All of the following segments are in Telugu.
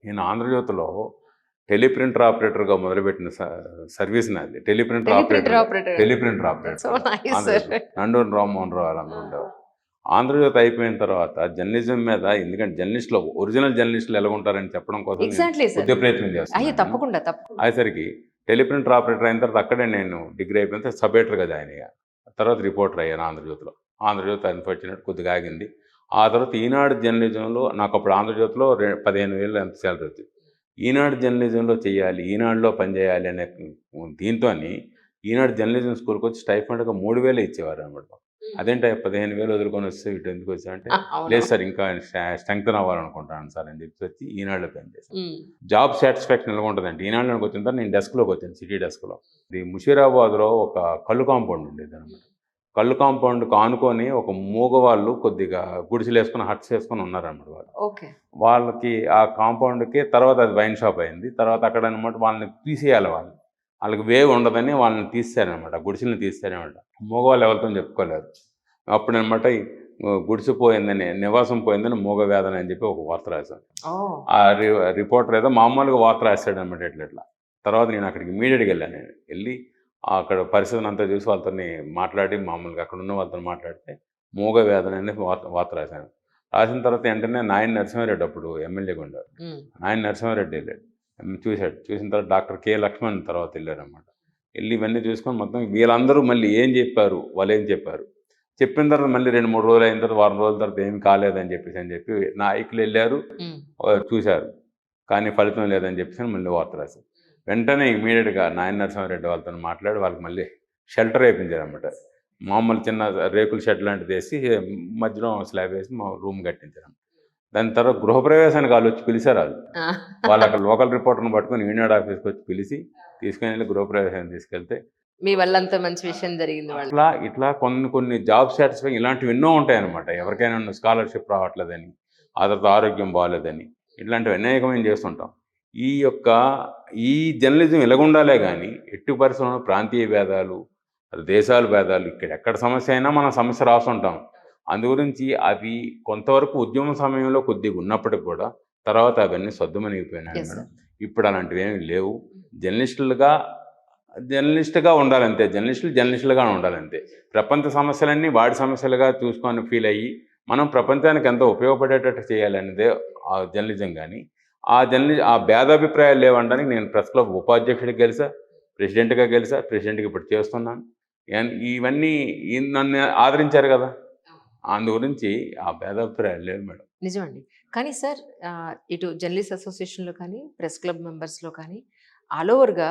నేను ఆంధ్రజ్యోతిలో టెలిప్రింటర్ ఆపరేటర్‌గా మొదలుపెట్టిన సర్వీస్ నాది. టెలిప్రింటర్ టెలిప్రింటర్ ఆపరేటర్‌గా. ఆపరేటర్. టెలిప్రింటర్ సో ఆపరేటర్‌గా నైస్ సార్. ఆంధ్రజ్యోతిలో. నండూరి రామ్మోహన్ రావు గారు ఉండేవారు. ఆంధ్రజ్యోతి అయిపోయిన తర్వాత జర్నలిజం మీద, ఎందుకంటే జర్నలిస్టులు ఒరిజినల్ జర్నలిస్టులు ఎలాగుంటారని చెప్పడం కోసం నేను ఎగ్జాక్ట్‌లీ సార్. కొద్దిగా ప్రయత్నం అయ్యో! చేస్తున్నాను. తప్పకుండా, తప్పకుండా. అయ్యేసరికి టెలిప్రింటర్ ఆపరేటర్ అయిన తర్వాత అక్కడే నేను డిగ్రీ అయిపోయిన తర్వాత సబ్ ఎడిటర్‌గా జాయిన్ అయ్యా. తర్వాత రిపోర్టర్ అయ్యాను ఆంధ్రజ్యోతిలో. ఆంధ్రజ్యోతి అన్‌ఫార్చునేట్ కొద్దిగా ఆగింది. ఆ తర్వాత ఈనాడు జర్నలిజంలో నాకప్పుడు ఆంధ్రజ్యోతిలో 15,000 ఎంత సాలరీ వచ్చింది. ఈనాడు జర్నలిజంలో చేయాలి, ఈనాడులో పనిచేయాలి అనే దీంతోని ఈనాడు జర్నలిజం స్కూల్‌కొచ్చి స్టైఫండ్‌గా 3,000 ఇచ్చేవారనమాట. అదేంటి 15,000 వదులుకొని వస్తే ఇటు ఎందుకు వచ్చావంటే, లేదు అవును. సార్ ఇంకా స్ట్రెంగ్తన్ అవ్వాలనుకుంటున్నాను సార్ అని చెప్పేసి వచ్చి ఈనాడులో పనిచేశాను. హ్మ్. జాబ్ సాటిస్ఫాక్షన్ ఎలా ఉంటదంటే, ఈనాడులోకి వచ్చిన తర్వాత నేను డెస్క్‌లోకి వచ్చాను, సిటీ డెస్క్‌లో. ఇది ముషీరాబాద్‌లో ఒక కల్లు కాంపౌండ్ ఉండేదనమాట. కల్లు కాంపౌండ్‌కి ఆనుకొని ఒక మూగవాళ్ళు కొద్దిగా గుడిసెలేసుకొని, హట్స్ ఏసుకొని ఉన్నారనమాట వాళ్ళు. ఓకే. వాళ్ళకి ఆ కాంపౌండ్‌కి తర్వాత అది వైన్ షాప్ అయింది. తర్వాత అక్కడనమాట వాళ్ళని తీసేయాలి వాళ్ళు. ఆళ్ళకి వేవ్ ఉండదని వాళ్ళని తీసేశారనమాట. గుడిసెలని తీసేశారనమాట. మగవాళ్ళు ఎవరితోని చెప్పుకోలేరు. అప్పుడనమాట ఈ గుడిసె పోయిందని, నివాసం పోయిందని మూగ వేదన అని చెప్పి ఒక వార్త రాశాను. ఓహ్! ఆ రిపోర్టర్ ఏదో మామూలుగా వార్త రాసాడనమాట ఇట్లా. తర్వాత నేను అక్కడికి ఇమ్మీడియేట్‌గా ఎళ్ళాను నేను. ఎళ్ళి అక్కడ పరిస్థితినంతా చూసి వాళ్ళతోని మాట్లాడి, మామూలుగా అక్కడున్న వాళ్ళతోని మాట్లాడితే మూగ వేదన అని వార్త రాశాను. రాసిన తర్వాత వెంటనే నాయని నరసింహారెడ్డి అప్పుడు ఎమ్మెల్యేగా ఉండేవారు. హ్మ్. నాయని నరసింహారెడ్డి ఎళ్ళాడు. చూసాడు. చూసిన తర్వాత డాక్టర్ కె. లక్ష్మణ్ తర్వాత ఎళ్ళారనమాట. ఎళ్ళి ఇవన్నీ చూసుకొని మొత్తం వీళ్ళందరూ మళ్ళీ ఏం చెప్పారు, వాళ్ళేం చెప్పారు. చెప్పిన తర్వాత మళ్ళీ 2, 3 రోజులు అయిన తర్వాత, వారం రోజుల తర్వాత ఏమి కాలేదని చెప్పి నాయకులెళ్ళారు, హ్మ్. చూసారు. కానీ ఫలితం లేదని చెప్పేసి మళ్ళీ వార్త రాశారు. వెంటనే ఇమ్మీడియేట్‌గా నాయన నరసింహారెడ్డి వాళ్ళతోని మాట్లాడి వాళ్ళకి మళ్ళీ షెల్టర్ ఏపించారనమాట. మామూలు చిన్న రేకుల షెడ్ లాంటిదేసి మధ్యలో స్లాబ్ ఏసి మా రూమ్ కట్టించారు. దాని తర్వాత గృహప్రవేశానికి ఆళ్ళొచ్చి పిలిచారాళ్ళు. ఆ! వాళ్ళక్కడ లోకల్ రిపోర్టర్‌ని పట్టుకొని ఈనాడు ఆఫీస్‌కొచ్చి పిలిచి, తీసుకొనెళ్ళి గృహప్రవేశానికి తీసుకెళ్తే, మీ వల్ల అంత మంచి విషయం జరిగింది వాళ్ళకి. ఇట్లా కొన్ని కొన్ని జాబ్ సాటిస్ఫై ఇలాంటివి ఎన్నో ఉంటాయన్నమాట. ఎవరికైనా స్కాలర్‌షిప్ రావట్లేదని, ఆ తర్వాత ఆరోగ్యం బాలేదని, ఇట్లాంటివి అనేకమైనవి చేస్తుంటాం. ఈ యొక్క ఈ జర్నలిజం ఇలాగుండాలే గానీ, ఎట్టి పరిస్థితుల్లోనూ ప్రాంతీయ భేదాలు, దేశాల భేదాలు, ఎక్కడ సమస్య అయినా మనం సమస్య రాసుంటాం. అందుగురించి అవి కొంతవరకు ఉద్యమ సమయంలో కొద్దిగా ఉన్నప్పటికి కూడా, తర్వాత అవన్నీ సద్దుమణిగిపోయినాయి యెస్ మేడం. సార్. ఇప్పుడు అలాంటివేమీ లేవు. జర్నలిస్టులుగా జర్నలిస్ట్‌గా ఉండాలంతే. జర్నలిస్టులుగానే ఉండాలంతే. ప్రపంచ సమస్యలన్నీ వాడి సమస్యలుగా చూసుకొని ఫీలయ్యి, మనం ప్రపంచానికి ఎంతో ఉపయోగపడేటట్టు చేయాలనేదే జర్నలిజం గాని, ఆ భేదాభిప్రాయాలు లేవనడానికి నేను ప్రెస్ క్లబ్ ఉపాధ్యక్షుడిగా గెలిసా, ప్రెసిడెంట్‌గా గెలిసా, ప్రెసిడెంట్‌గా ఇప్పుడు చేస్తున్నాను. ఇవన్నీ నన్ను ఆదరించారు గదా! అందు గురించి ఆ భేదాభిప్రాయాలు లేవు మేడం. నిజమండి. కానీ సార్ ఇటు జర్నలిస్ట్ అసోసియేషన్‌లో కానీ, ప్రెస్ క్లబ్ మెంబర్స్‌లో కానీ, ఆల్ ఓవర్‌గా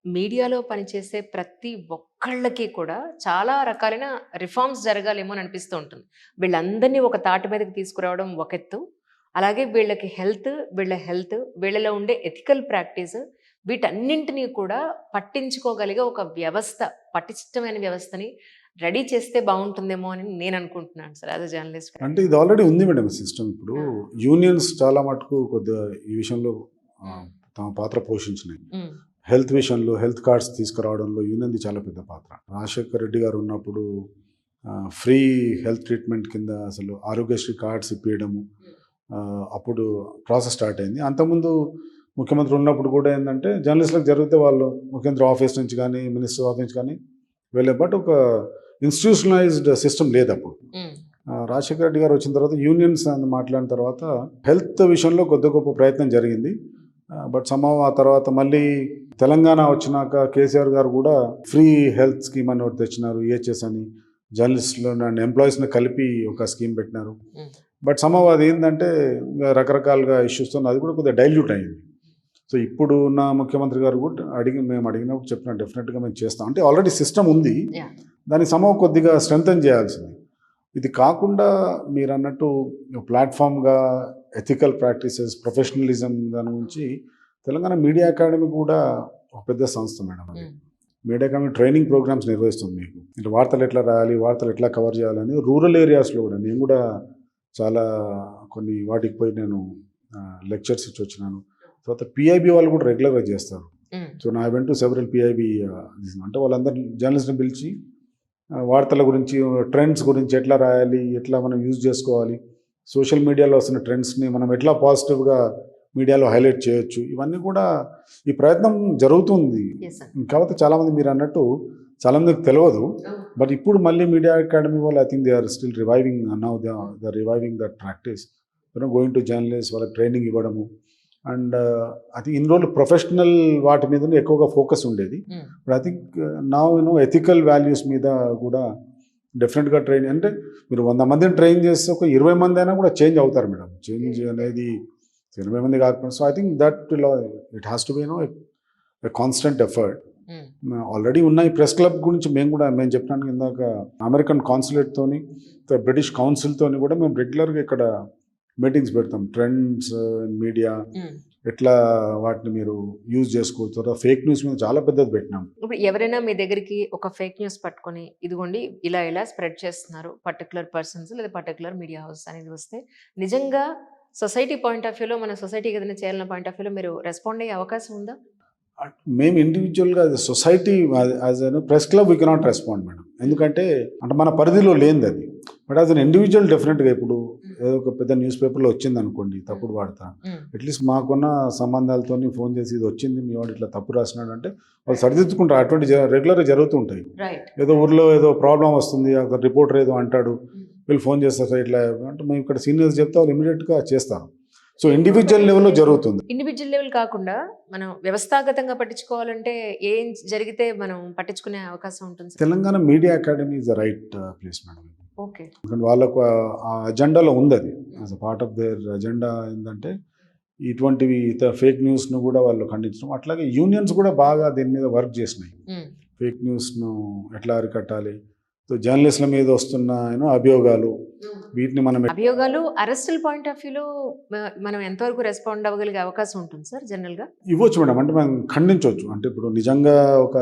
మీడియాలో పనిచేసే ప్రతి ఒక్కళ్ళకి కూడా చాలా రకాలైన రిఫార్మ్స్ జరగాలేమో అని అనిపిస్తూ ఉంటుంది. వీళ్ళందరినీ ఒక తాటి మీదకి తీసుకురావడం ఒక ఎత్తు. అలాగే వీళ్ళకి వీళ్ళ హెల్త్, వీళ్ళలో ఉండే ఎథికల్ ప్రాక్టీస్ వీటన్నింటిని కూడా పట్టించుకోగలిగే ఒక వ్యవస్థ, పటిష్టమైన వ్యవస్థని రెడీ చేస్తే బావుంటుందేమో అని నేను అనుకుంటున్నాను సార్ యాస్ ఎ జర్నలిస్ట్. అంటే ఇది ఆల్రెడీ ఉంది మేడం సిస్టమ్. ఇప్పుడు యూనియన్స్ చాలా మటుకు కొద్దిగా ఈ విషయంలో తమ పాత్ర పోషించినాయి. హ్మ్. హెల్త్ విషయంలో హెల్త్ కార్డ్స్ తీసుకురావడంలో యూనియన్‌ది చాలా పెద్ద పాత్ర. రాజశేఖర్ రెడ్డి గారు ఉన్నప్పుడు ఫ్రీ హెల్త్ ట్రీట్మెంట్ కింద అసలు ఆరోగ్యశ్రీ కార్డ్స్ ఇప్పియడము, అప్పుడు ప్రాసెస్ స్టార్ట్ అయింది. అంతకుముందు ముఖ్యమంత్రి ఉన్నప్పుడు కూడా ఏందంటే జర్నలిస్టులకు జరిగితే వాళ్ళు ముఖ్యమంత్రి ఆఫీస్ నుంచి కానీ, మినిస్టర్ ఆఫీస్ నుంచి కానీ వెళ్ళే బట్ ఒక ఇన్స్టిట్యూషనలైజ్డ్ సిస్టమ్ లేదప్పుడు. హ్మ్. రాజశేఖర రెడ్డి గారు వచ్చిన తర్వాత యూనియన్స్ అని మాట్లాడిన తర్వాత హెల్త్ విషయంలో కొద్ది గొప్ప ప్రయత్నం జరిగింది. బట్ సమ్‌హౌ ఆ తర్వాత మళ్ళీ తెలంగాణ వచ్చినాక కేసీఆర్ గారు కూడా ఫ్రీ హెల్త్ స్కీమ్ అని ఒకటి తెచ్చినారు. ఈహెచ్ఎస్ అని జర్నలిస్టులు అండ్ ఎంప్లాయీస్ని కలిపి ఒక స్కీమ్ పెట్టినారు. హ్మ్. బట్ సమ్‌హౌ అది ఏంటంటే రకరకాలుగా ఇష్యూస్తో అది కూడా కొద్దిగా డైల్యూట్ అయింది. సో ఇప్పుడు ఉన్న ముఖ్యమంత్రి గారు కూడా మేము అడిగినప్పుడు చెప్పిన డెఫినెట్గా మేము చేస్తాం. అంటే ఆల్రెడీ సిస్టమ్ ఉంది, యాహ్! దాన్ని సమ్‌హౌ కొద్దిగా స్ట్రెంథెన్ చేయాల్సింది. ఇది కాకుండా మీరన్నట్టు ప్లాట్‌ఫామ్‌గా ఎథికల్ ప్రాక్టీసెస్, ప్రొఫెషనలిజం దాని గురించి తెలంగాణ మీడియా అకాడమీ కూడా ఒక పెద్ద సంస్థ మేడం అది. హ్మ్. మీడియా అకాడమీ ట్రైనింగ్ ప్రోగ్రామ్స్ నిర్వహిస్తుంది మీకు. అంటే వార్తలు ఎట్లా రాయాలి, వార్తలు ఎట్లా కవర్ చేయాలని రూరల్ ఏరియాస్లో కూడా నేను కూడా చాలా కొన్ని వాటికి పోయి నేను లెక్చర్స్ ఇచ్చి వచ్చినాను. తర్వాత పిఐబి వాళ్ళు కూడా రెగ్యులర్‌గా చేస్తారు. హ్మ్. సో నా వెంట్ టు సెవెరల్ పిఐబి అంటే వాళ్ళందరూ జర్నలిస్ట్‌ని పిలిచి వార్తల గురించి, ట్రెండ్స్ గురించి ఎట్లా రాయాలి, ఎట్లా మనం యూజ్ చేసుకోవాలి, సోషల్ మీడియాలో వస్తున్న ట్రెండ్స్ని మనం ఎట్లా పాజిటివ్గా మీడియాలో హైలైట్ చేయొచ్చు, ఇవన్నీ కూడా ఈ ప్రయత్నం జరుగుతుంది. Yes sir. కాకపోతే చాలామంది మీరు అన్నట్టు చాలామందికి తెలియదు. బట్ ఇప్పుడు మళ్ళీ మీడియా అకాడమీ వాళ్ళు I think they are still reviving now, they are reviving that practice, going to journalist, వాళ్ళకి ట్రైనింగ్ ఇవ్వడము. అండ్ ఐ థింక్ ఇన్ని రోజులు ప్రొఫెషనల్ వాటి మీద ఎక్కువగా ఫోకస్ ఉండేది. బట్ ఐ థింక్ నా ఎథికల్ వాల్యూస్ మీద కూడా డెఫినెట్గా ట్రైన్, అంటే మీరు 100 మందిని ట్రైన్ చేస్తే ఒక 20 మంది అయినా కూడా చేంజ్ అవుతారు మేడం. చేంజ్ అనేది 20 మంది కాకపోతే, so I think that it has to be constant effort. Already ఉన్న ఈ ప్రెస్ క్లబ్ గురించి మేము చెప్పినాను ఇందాక, అమెరికన్ కాన్సులేట్తోని, బ్రిటిష్ కౌన్సిల్తోని కూడా మేము రెగ్యులర్గా ఇక్కడ మీటింగ్స్ పెడతాం. ట్రెండ్స్ మీడియా ఎట్లా వాటిని మీరు యూజ్ చేసుకోవచ్చు, ఫేక్ న్యూస్ మీద చాలా పెద్దది పెట్టినాం. ఇప్పుడు ఎవరైనా మీ దగ్గరికి ఒక ఫేక్ న్యూస్ పట్టుకొని, ఇదిగోండి ఇలా స్ప్రెడ్ చేస్తున్నారు పర్టికులర్ పర్సన్స్ లేదా పర్టికులర్ మీడియా హౌస్ అనేది వస్తే, నిజంగా సొసైటీ పాయింట్ ఆఫ్ వ్యూలో, మన సొసైటీకి ఏదైనా చేయాలన్న పాయింట్ ఆఫ్ వ్యూలో మీరు రెస్పాండ్ అయ్యే అవకాశం ఉందా? మేము ఇండివిజువల్గా society as an press club we cannot respond madam, ఎందుకంటే అంటే మన పరిధిలో లేనిది అది. బట్ యాజ్ అన్ ఇండివిజువల్ డెఫినెట్గా ఇప్పుడు ఏదో ఒక పెద్ద న్యూస్ పేపర్లో వచ్చింది అనుకోండి, తప్పుడు వాడతా, అట్లీస్ట్ మాకున్న సంబంధాలతో ఫోన్ చేసి ఇది వచ్చింది మీ వాడు ఇట్లా తప్పు రాసినాడు అంటే వాళ్ళు సరిదిద్దుకుంటారు. అటువంటి రెగ్యులర్గా జరుగుతూ ఉంటాయి. ఏదో ఊర్లో ఏదో ప్రాబ్లం వస్తుంది, అక్కడ రిపోర్టర్ ఏదో అంటాడు, వీళ్ళు ఫోన్ చేస్తారు సార్ ఇట్లా అంటే, మేము ఇక్కడ సీనియర్స్ చెప్తే వాళ్ళు ఇమీడియట్గా చేస్తారు. సో ఇండివిజువల్ లెవెల్లో జరుగుతుంది. ఇండివిజువల్ లెవెల్ కాకుండా మనం వ్యవస్థాగతంగా పట్టించుకోవాలంటే ఏం జరిగితే మనం పట్టించుకునే అవకాశం ఉంటుంది? Telangana media academy is the right place madam. Okay, వాళ్ళకు ఆ అజెండాలో ఉంది, అది as a part of their agenda ఏంటంటే ఇటువంటివి ఫేక్ న్యూస్ను కూడా వాళ్ళు ఖండించడం. అట్లాగే యూనియన్స్ కూడా బాగా దీని మీద వర్క్ చేసినాయి. ఫేక్ న్యూస్ను ఎట్లా అరికట్టాలి, సో జర్నలిస్టుల మీద వస్తున్న అభియోగాలు, వీటిని మనం అభియోగాలు అరెస్టల్ పాయింట్ ఆఫ్ వ్యూలో మనం ఎంతవరకు రెస్పాండ్ అవ్వగలిగే అవకాశం ఉంటుంది సార్ జనరల్గా? ఇవ్వచ్చు మేడం, అంటే మనం ఖండించవచ్చు. అంటే ఇప్పుడు నిజంగా ఒక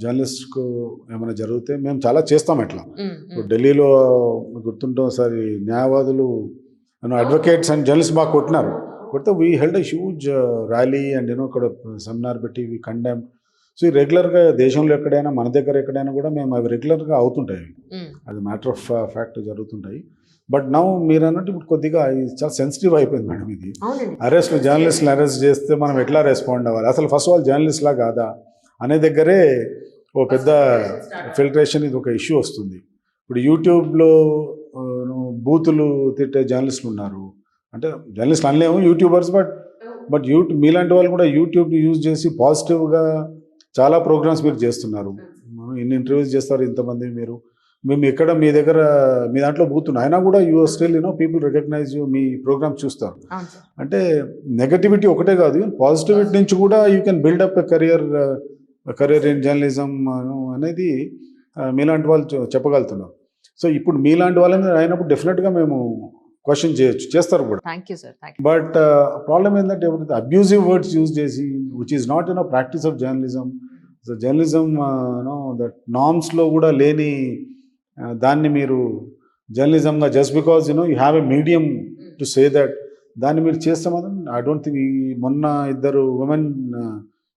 జర్నలిస్ట్కు ఏమైనా జరిగితే మేము చాలా చేస్తాం. ఎట్లా ఇప్పుడు ఢిల్లీలో గుర్తుంటే ఒకసారి న్యాయవాదులు అడ్వకేట్స్ అండ్ జర్నలిస్ట్ బాగా కొడితే we held a huge rally and అక్కడ సెమినార్ పెట్టి వీ కండెమ్. సో ఈ రెగ్యులర్గా దేశంలో ఎక్కడైనా, మన దగ్గర ఎక్కడైనా కూడా మేము అవి రెగ్యులర్గా అవుతుంటాయి. అది మ్యాటర్ ఆఫ్ ఫ్యాక్ట్ జరుగుతుంటాయి. బట్ నౌ మీరు అన్నట్టు ఇప్పుడు కొద్దిగా చాలా సెన్సిటివ్ అయిపోయింది మేడం ఇది. జర్నలిస్టులు అరెస్ట్ చేస్తే మనం ఎట్లా రెస్పాండ్ అవ్వాలి, అసలు ఫస్ట్ ఆఫ్ ఆల్ జర్నలిస్ట్లా కాదా అనే దగ్గరే ఓ పెద్ద ఫిల్ట్రేషన్, ఇది ఒక ఇష్యూ వస్తుంది. ఇప్పుడు యూట్యూబ్లో బూతులు తిట్టే జర్నలిస్టులు ఉన్నారు. అంటే జర్నలిస్టులు అనలేము, యూట్యూబర్స్. బట్ మీలాంటి వాళ్ళు కూడా యూట్యూబ్ని యూజ్ చేసి పాజిటివ్గా చాలా ప్రోగ్రామ్స్ మీరు చేస్తున్నారు. ఇన్ని ఇంటర్వ్యూస్ చేస్తారు ఇంతమంది మీరు. మేము ఎక్కడ మీ దగ్గర మీ దాంట్లో బూతున్నాం అయినా కూడా you still people recognise you, మీ ప్రోగ్రామ్స్ చూస్తారు. అంటే నెగటివిటీ ఒకటే కాదు, పాజిటివిటీ నుంచి కూడా you can build up a career in journalism అనేది మీలాంటి వాళ్ళు చెప్పగలుగుతున్నారు. సో ఇప్పుడు మీలాంటి వాళ్ళని అయినప్పుడు డెఫినెట్గా మేము క్వశ్చన్ చేస్తారు కూడా. బట్ ప్రాబ్లం ఏంటంటే ఎవరైతే అబ్యూజివ్ వర్డ్స్ యూజ్ చేసి, which is not practice of journalism. So journalism that నార్మ్స్లో కూడా లేని దాన్ని మీరు జర్నలిజంగా just because you have a medium to say that దాన్ని మీరు చేస్తే మాత్రం ఐ డోంట్ థింక్. మొన్న 2 ఉమెన్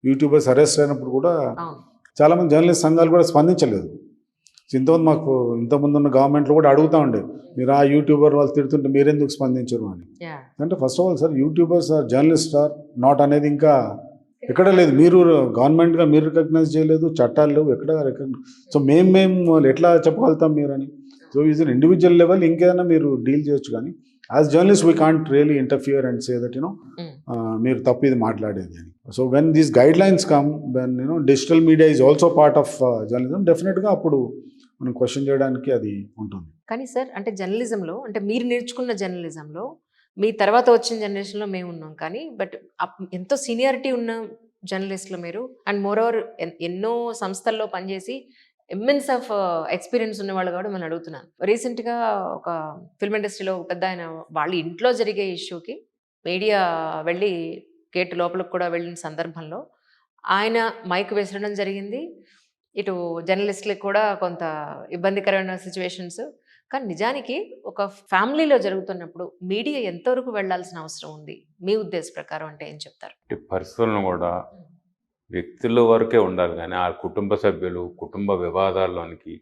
యూట్యూబర్స్ అరెస్ట్ అయినప్పుడు కూడా చాలామంది జర్నలిస్ట్ సంఘాలు కూడా స్పందించలేదు. ఇంతకుముందు ఉన్న గవర్నమెంట్లో కూడా అడుగుతూ ఉండే, మీరు ఆ యూట్యూబర్ వాళ్ళు తిడుతుంటే మీరెందుకు స్పందించరు అని. అంటే first of all sir, YouTubers are journalist or not అనేది ఇంకా ఎక్కడ లేదు. మీరు గవర్నమెంట్గా మీరు రికగ్నైజ్ చేయలేదు, చట్టాలు లేవు, ఎక్కడ రికగ్నైజ్. సో మేము ఎట్లా చెప్పగలుగుతాం మీరని. So is an individual level ఇంకేదైనా మీరు డీల్ చేయొచ్చు, కానీ as journalist we can't really interfere and say that మీరు తప్పు ఇది మాట్లాడేది అని. So when these guide lines come, when digital media is also part of journalism, డెఫినెట్గా అప్పుడు మనం క్వశ్చన్ చేయడానికి అది ఉంటుంది. కానీ సార్, అంటే జర్నలిజంలో, అంటే మీరు నేర్చుకున్న జర్నలిజంలో, మీ తర్వాత వచ్చిన జనరేషన్లో మేము ఉన్నాం, కానీ బట్ ఎంతో సీనియారిటీ ఉన్న జర్నలిస్టులు మీరు, అండ్ మోర్ ఓవర్ ఎన్నో సంస్థల్లో పనిచేసి ఇమ్మెన్స్ ఆఫ్ ఎక్స్పీరియన్స్ ఉన్న వాళ్ళు కూడా మనం అడుగుతున్నాను. రీసెంట్గా ఒక ఫిల్మ్ ఇండస్ట్రీలో పెద్ద ఆయన వాళ్ళ ఇంట్లో జరిగే ఇష్యూకి మీడియా వెళ్ళి గేట్ లోపలికి కూడా వెళ్ళిన సందర్భంలో ఆయన మైక్ వేసడం జరిగింది. ఇటు జర్నలిస్టులకు కూడా కొంత ఇబ్బందికరమైన సిచ్యువేషన్స్. కానీ నిజానికి ఒక ఫ్యామిలీలో జరుగుతున్నప్పుడు మీడియా ఎంతవరకు వెళ్లాల్సిన అవసరం ఉంది మీ ఉద్దేశ ప్రకారం, అంటే ఏం చెప్తారు? పరిస్థితులను కూడా వ్యక్తుల వరకే ఉండాలి, కానీ ఆ కుటుంబ సభ్యులు, కుటుంబ వివాదాల్లోనికి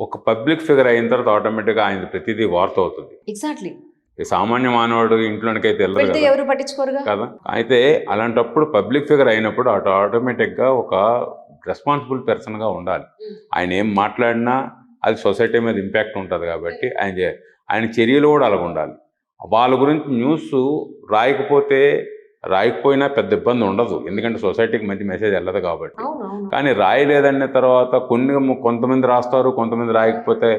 ఒక పబ్లిక్ ఫిగర్ అయిన తర్వాత ఆటోమేటిక్గా ఆయన ప్రతిదీ వార్త అవుతుంది. ఎగ్జాక్ట్లీ. ఈ సామాన్య మానవుడు ఇంట్లోనికైతే వెళ్ళదు వెళ్తే కదా ఎవరు పట్టించుకోరుగా. కదా. అయితే అలాంటప్పుడు పబ్లిక్ ఫిగర్ అయినప్పుడు ఆటోమేటిక్గా ఒక రెస్పాన్సిబుల్ పర్సన్గా ఉండాలి. ఆయన ఏం మాట్లాడినా అది సొసైటీ మీద ఇంపాక్ట్ ఉంటుంది కాబట్టి ఆయన చర్యలు కూడా అలాగ ఉండాలి. వాళ్ళ గురించి న్యూస్ రాయకపోయినా పెద్ద ఇబ్బంది ఉండదు, ఎందుకంటే సొసైటీకి మంచి మెసేజ్ వెళ్ళదు కాబట్టి. అవును అవును. కానీ రాయలేదన్న తర్వాత కొంతమంది రాస్తారు, కొంతమంది రాయకపోతే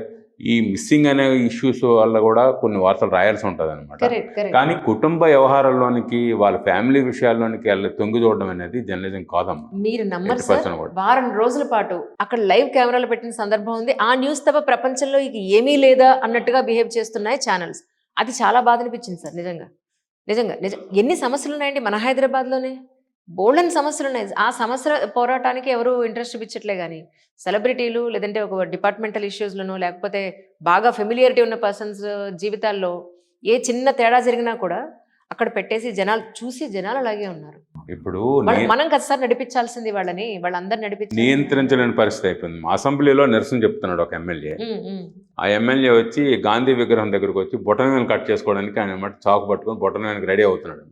ఈ మిస్సింగ్ అనే ఇష్యూస్ వల్ల కూడా కొన్ని వార్తలు రాయాల్సి ఉంటుంది అనమాట. Correct correct. కానీ కుటుంబ వ్యవహారాల్లోనికి వాళ్ళ ఫ్యామిలీ విషయాల్లోనికి తొంగి చూడడం అనేది జర్నలిజం కాదమ్మా. మీరు నమ్మరు 80% సార్, కూడా. వారం రోజుల పాటు అక్కడ లైవ్ కెమెరాలు పెట్టిన సందర్భం ఉంది. ఆ న్యూస్ తప్ప ప్రపంచంలో ఇక ఏమీ లేదా అన్నట్టుగా బిహేవ్ చేస్తున్నాయి ఛానల్స్. అది చాలా బాధ అనిపించింది సార్, నిజంగా నిజంగా ఎన్ని సమస్యలు ఉన్నాయండి మన హైదరాబాద్లోనే, బోల్డెన్ సమస్యలు ఉన్నాయి. ఆ సమస్యల పోరాటానికి ఎవరు ఇంట్రెస్ట్ చూపించట్లే, కానీ సెలబ్రిటీలు లేదంటే ఒక డిపార్ట్మెంటల్ ఇష్యూస్లోనో లేకపోతే బాగా ఫెమిలియారిటీ ఉన్న పర్సన్స్ జీవితాల్లో ఏ చిన్న తేడా జరిగినా కూడా అక్కడ పెట్టేసి జనాలు అలాగే ఉన్నారు. ఇప్పుడు మనం కదా సార్ నడిపించాల్సింది వాళ్ళని, వాళ్ళందరూ నడిపించాలి. నియంత్రించలేని పరిస్థితి అయిపోయింది. అసెంబ్లీలో నిరసన చెప్తున్నాడు ఒక ఎమ్మెల్యే. ఆ ఎమ్మెల్యే వచ్చి గాంధీ విగ్రహం దగ్గరకు వచ్చి బొటనవేలు కట్ చేసుకోవడానికి ఆయన మాట చాకు పట్టుకొని బొటనవేలుకి రెడీ అవుతున్నాడు.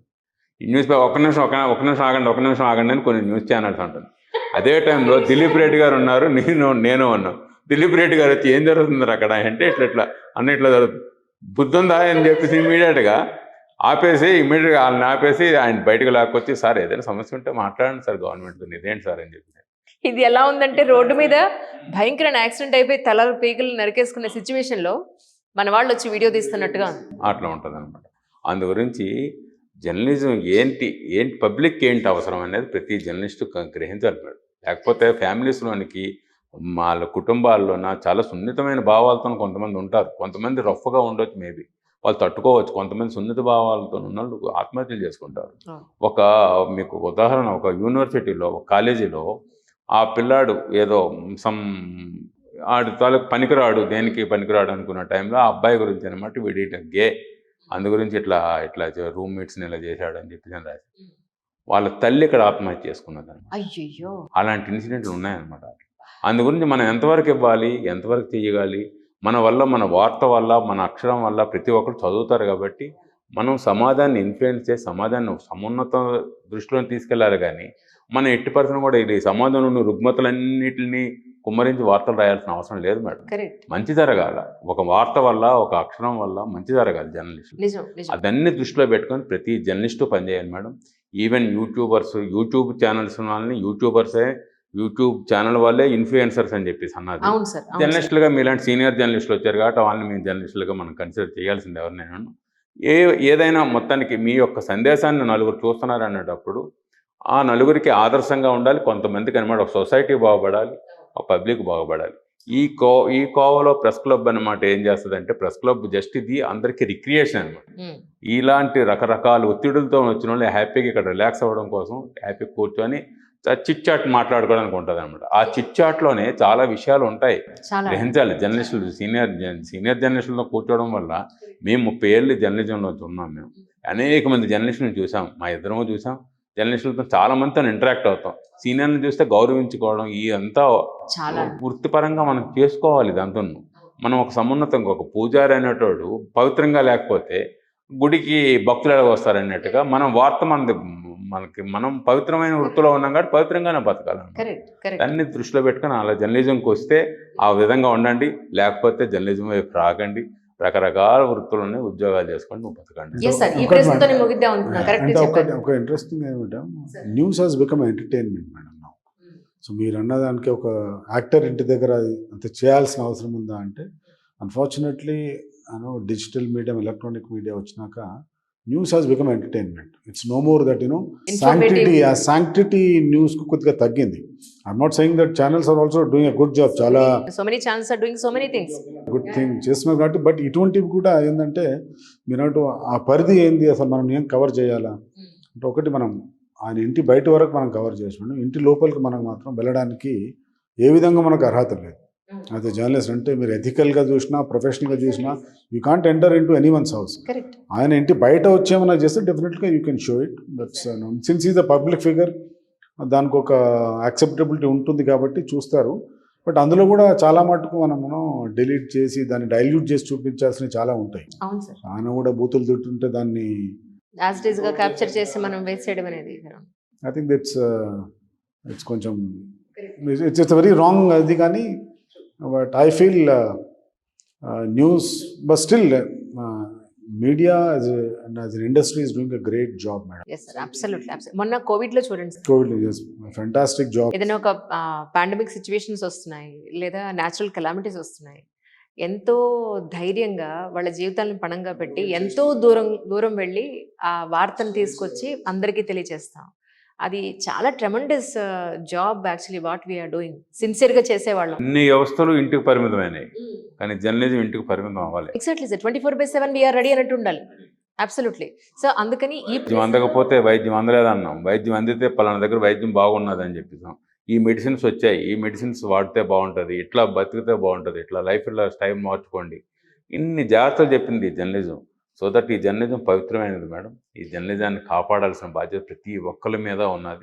ఈ న్యూస్ పేపర్ ఒక నిమిషం ఆగండి అని కొన్ని న్యూస్ ఛానల్స్ అంటుంది. అదే టైంలో దిలీప్ రెడ్డి గారు ఉన్నారు, నేను ఉన్నాను. దిలీప్ రెడ్డి గారు వచ్చి ఏం జరుగుతుంది అక్కడ అంటే ఇట్లా అన్నిట్లో జరుగుతుంది, బుద్ధి ఉందా అని చెప్పేసి ఇమీడియట్గా వాళ్ళని ఆపేసి ఆయన బయటకు లాక్కొచ్చి, సార్ ఏదైనా సమస్య ఉంటే మాట్లాడండి సార్ గవర్నమెంట్తో, ఇదేంటి సార్ అని చెప్పి. ఇది ఎలా ఉందంటే రోడ్డు మీద భయంకరమైన యాక్సిడెంట్ అయిపోయి తలలు పీకలు నరికేసుకునే సిచ్యువేషన్లో మన వాళ్ళు వచ్చి వీడియో తీస్తున్నట్టుగా అట్లా ఉంటుంది అనమాట. అందు గురించి జర్నలిజం ఏంటి పబ్లిక్ ఏంటి అవసరం అనేది ప్రతి జర్నలిస్టు గ్రహించాలి మేడం. లేకపోతే ఫ్యామిలీస్లోనికి వాళ్ళ కుటుంబాల్లోన చాలా సున్నితమైన భావాలతో కొంతమంది ఉంటారు, కొంతమంది రఫ్గా ఉండొచ్చు, మేబీ వాళ్ళు తట్టుకోవచ్చు. కొంతమంది సున్నిత భావాలతో ఉన్న వాళ్ళు ఆత్మహత్యలు చేసుకుంటారు. మీకు ఉదాహరణ, ఒక యూనివర్సిటీలో ఒక కాలేజీలో ఆ పిల్లాడు ఏదో ఆడి తాలూకు పనికిరాడు, దేనికి పనికిరాడు అనుకున్న టైంలో ఆ అబ్బాయి గురించి అనమాట, వీడి గే అందు గురించి ఇట్లా రూమ్మేట్స్ని ఇలా చేశాడు అని చెప్పి నేను రాశాను. వాళ్ళ తల్లి ఇక్కడ ఆత్మహత్య చేసుకున్నది అనమాట. అయ్యో, అలాంటి ఇన్సిడెంట్లు ఉన్నాయన్నమాట. అందు గురించి మనం ఎంతవరకు ఇవ్వాలి, ఎంతవరకు చేయగాలి, మన వల్ల, మన వార్త వల్ల, మన అక్షరం వల్ల ప్రతి ఒక్కరు చదువుతారు కాబట్టి మనం సమాజాన్ని ఇన్ఫ్లుయెన్స్ చేసి సమాజాన్ని సమున్నత దృష్టిలో తీసుకెళ్ళాలి. కానీ మనం ఎట్టి పరిస్థితుల్లో కూడా ఇది సమాజంలోని రుగ్మతలన్నింటినీ కుమ్మరించి వార్తలు రాయాల్సిన అవసరం లేదు మేడం. మంచి జరగాల, ఒక వార్త వల్ల, ఒక అక్షరం వల్ల మంచి జరగాలి జర్నలిస్ట్. అదన్నీ దృష్టిలో పెట్టుకొని ప్రతి జర్నలిస్టు పనిచేయాలి మేడం. ఈవెన్ యూట్యూబ్ ఛానల్స్ వాళ్ళని యూట్యూబ్ ఛానల్ వాళ్ళే ఇన్ఫ్లుయెన్సర్స్ అని చెప్పేసి అన్నారు. జర్నలిస్టులుగా మీలాంటి సీనియర్ జర్నలిస్టులు వచ్చారు కాబట్టి వాళ్ళని మేము జర్నలిస్టులుగా మనం కన్సిడర్ చేయాల్సింది ఎవరినైనా. ఏదైనా మొత్తానికి మీ యొక్క సందేశాన్ని నలుగురు చూస్తున్నారు అనేటప్పుడు ఆ నలుగురికి ఆదర్శంగా ఉండాలి. కొంతమందికి అనమాట ఒక సొసైటీ బాగుపడాలి, ఒక పబ్లిక్ బాగుపడాలి. ఈ కోవలో ప్రెస్ క్లబ్ అనమాట ఏం చేస్తుందంటే, ప్రెస్ క్లబ్ జస్ట్ ఇది అందరికీ రిక్రియేషన్ అనమాట. ఇలాంటి రకరకాల ఒత్తిడులతో వచ్చిన వాళ్ళు హ్యాపీగా ఇక్కడ రిలాక్స్ అవ్వడం కోసం హ్యాపీగా కూర్చొని చిట్ చాట్ మాట్లాడుకోవడానికి ఉంటుంది అనమాట. ఆ చిట్ చాట్లోనే చాలా విషయాలు ఉంటాయి, గ్రహించాలి. జర్నలిస్టులు సీనియర్ జర్నలిస్టులతో కూర్చోవడం వల్ల మేము 30 ఏళ్ళు జర్నలిజంలో ఉన్నాం. మేము అనేక మంది జర్నలిస్టులను చూసాం, మా ఇద్దరము చూసాం. జర్నలిస్టులతో చాలా మందితో ఇంటరాక్ట్ అవుతాం. సీనియర్ని చూస్తే గౌరవించుకోవడం ఇదంతా వృత్తిపరంగా మనం చేసుకోవాలి. దాంతో మనం ఒక సమున్నతంగా, ఒక పూజారి అనేటోడు పవిత్రంగా లేకపోతే గుడికి భక్తులు ఎలా వస్తారన్నట్టుగా మనం పవిత్రమైన వృత్తిలో ఉన్నాం కాబట్టి పవిత్రంగానే బతకాలి. దాన్ని దృష్టిలో పెట్టుకొని అలా జర్నలిజంకి వస్తే ఆ విధంగా ఉండండి, లేకపోతే జర్నలిజం వైపు రాకండి. రకరకాల వృత్తులని ఉద్యోగాలు చేసుకొని నువ్వు బతకండి. ఒక ఇంట్రెస్టింగ్ ఏమిటంటే, news has become entertainment madam. So మీరు అన్నదానికి ఒక యాక్టర్ ఇంటి దగ్గర అంత చేయాల్సిన అవసరం ఉందా అంటే, unfortunately digital medium, electronic media వచ్చినాక news has become entertainment. It's no more that sanctity news కు కొద్దిగా తగ్గింది. I'm not saying that channels are also doing a good job, చాలా గుడ్ థింగ్ చేస్తున్నారు కాబట్టి. బట్ ఇటువంటివి కూడా ఏంటంటే, మీరు ఆ పరిధి ఏంది, అసలు మనం ఏం కవర్ చేయాలా అంటే, ఒకటి మనం ఆయన ఇంటి బయట వరకు మనం కవర్ చేసాం, ఇంటి లోపలికి మనం మాత్రం వెళ్ళడానికి ఏ విధంగా మనకు అర్హత లేదు. అదే జర్నలిస్ట్ అంటే మీరు ఎథికల్గా చూసినా, ప్రొఫెషనల్గా చూసినా, you can't enter in to any once house. ఆయన ఇంటి బయట వచ్చేమన్నా చేస్తే డెఫినెట్గా you can show it. But since is a public figure, దానికి ఒక యాక్సెప్టబిలిటీ ఉంటుంది కాబట్టి చూస్తారు. బట్ అందులో కూడా చాలా మటుకు మనం డిలీట్ చేసి దాన్ని డైల్యూట్ చేసి చూపించాల్సినవి చాలా ఉంటాయి. అవును సార్. ఆయన కూడా బూతులు తిట్టుంటే దాన్ని యాజ్ ఇట్ ఈస్ గా క్యాప్చర్ చేసి మనం వేసేయడం అనేది ఐ థింక్ ఇట్స్ కొంచెం ఇట్స్ వెరీ రాంగ్ అది. కానీ but I feel news but still media as an industry is doing a great job madam. Yes sir, absolutely. మొన్న కోవిడ్ లో చూడండి సార్, కోవిడ్ ఫెంటాస్టిక్ జాబ్. ఏదైనా ఒక పాండమిక్ సిచ్యువేషన్స్ వస్తున్నాయి లేదా న్యాచురల్ కెలామిటీస్ వస్తున్నాయి, ఎంతో ధైర్యంగా వాళ్ళ జీవితాలను పణంగా పెట్టి ఎంతో దూరం వెళ్ళి ఆ వార్తను తీసుకొచ్చి అందరికీ తెలియజేస్తాం. అది చాలా tremendous job actually what we are doing. సిన్సియర్గా చేసేవాళ్ళం. అన్ని వ్యవస్థలు ఇంటికి పరిమితమైనవి, కానీ జర్నలిజం ఇంటికి పరిమితం అవ్వాలి. ఎగ్జాక్ట్లీ సార్, 24/7 వీఆర్ రెడీ అన్నట్టు ఉండాలి. అబ్సల్యూట్లీ. సో అందుకని ఈ వైద్యం అందకపోతే వైద్యం అందలేదన్నాం, వైద్యం అందితే పలానా దగ్గర వైద్యం బాగున్నది అని చెప్పేసాం. ఈ మెడిసిన్స్ వచ్చాయి, ఈ మెడిసిన్స్ వాడితే బాగుంటుంది, ఇట్లా బతికితే బాగుంటుంది, ఇట్లా లైఫ్లో స్టైల్ మార్చుకోండి, ఇన్ని జాగ్రత్తలు చెప్పింది ఈ జర్నలిజం. సో దట్ ఈ జర్నలిజం పవిత్రమైనది మేడం. ఈ జర్నలిజాన్ని కాపాడాల్సిన బాధ్యత ప్రతి ఒక్కరి మీద ఉన్నది.